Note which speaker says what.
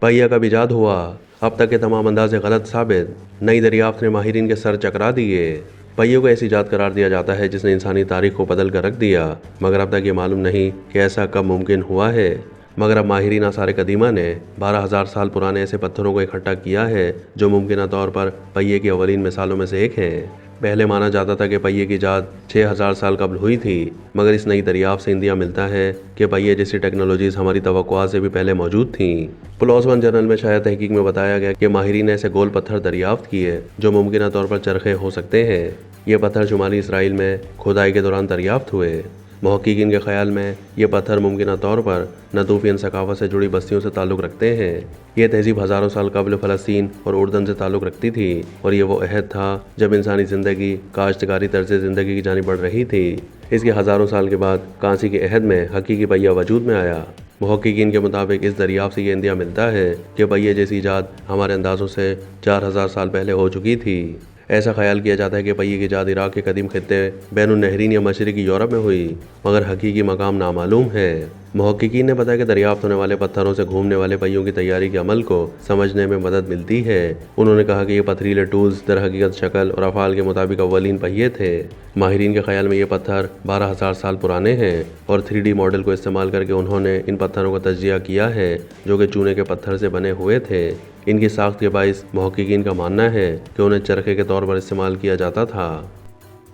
Speaker 1: पहिया कब ईजाद हुआ? अब तक के तमाम अंदाजे गलत साबित। नई दरियाफ्त ने माहिरीन के सर चकरा दिए। पहिए को ऐसी ईजाद करार दिया जाता है जिसने इंसानी तारीख को बदल कर रख दिया, मगर अब तक ये मालूम नहीं कि ऐसा कब मुमकिन हुआ है। मगर अब माहिरीन आसार कदीमा ने 12,000 साल पुराने ऐसे पत्थरों को इकट्ठा किया है जो मुमकिन तौर पर पहिए की अवलीन मिसालों में से एक है। पहले माना जाता था कि पहिए की ईजाद 6,000 साल कबल हुई थी, मगर इस नई दरियाफ्त से इंदिया मिलता है कि पहिए जैसी टेक्नोलॉजीज हमारी तवक्कुआत से भी पहले मौजूद थीं। प्लॉस वन जर्नल में शायद तहकीक में बताया गया कि माहिरीन ने ऐसे गोल पत्थर दरियाफ्त किए जो मुमकिन तौर पर चरखे हो सकते हैं। ये पत्थर शुमाली इसराइल में खुदाई के दौरान दरियाफ्त हुए। मुहक्किकीन के ख्याल में ये पत्थर मुमकिन तौर पर नतूफियन सकाफत से जुड़ी बस्तियों से ताल्लुक़ रखते हैं। ये तहजीब हज़ारों साल कबल फ़लस्तीन और उर्दन से ताल्लुक़ रखती थी, और ये वो अहद था जब इंसानी ज़िंदगी काश्तकारी तर्ज़ ज़िंदगी की जानिब बढ़ रही थी। इसके हज़ारों साल के बाद कांसी के अहद में हकीकी पहिया वजूद में आया। मुहक्किकीन के मुताबिक इस दरियाफ्त से ये इंदिया मिलता है कि पहिए जैसी ईजाद हमारे अंदाज़ों से 4,000 साल पहले हो चुकी थी। ऐसा ख्याल किया जाता है कि पहिए की ईजाद इराक़ के कदीम खित्ते बैनुन नहरीन या मशरक़ी यूरोप में हुई, मगर हकीकी मकाम नामालूम है। मुहक्किकीन ने बताया कि दरियाफ्त होने वाले पत्थरों से घूमने वाले पहियों की तैयारी के अमल को समझने में मदद मिलती है। उन्होंने कहा कि ये पथरीले टूल्स दर हकीकत शक्ल और अफ़ाल के मुताबिक अव्वलीन पहिए थे। माहिरीन के ख्याल में ये पत्थर 12,000 साल पुराने हैं, और 3D मॉडल को इस्तेमाल करके उन्होंने इन पत्थरों का तज्जिया किया है जो कि चूने के पत्थर से बने हुए थे। इनकी साख्त के बाइस मुहक्किकीन का मानना है कि उन्हें चरखे के तौर पर इस्तेमाल किया जाता था।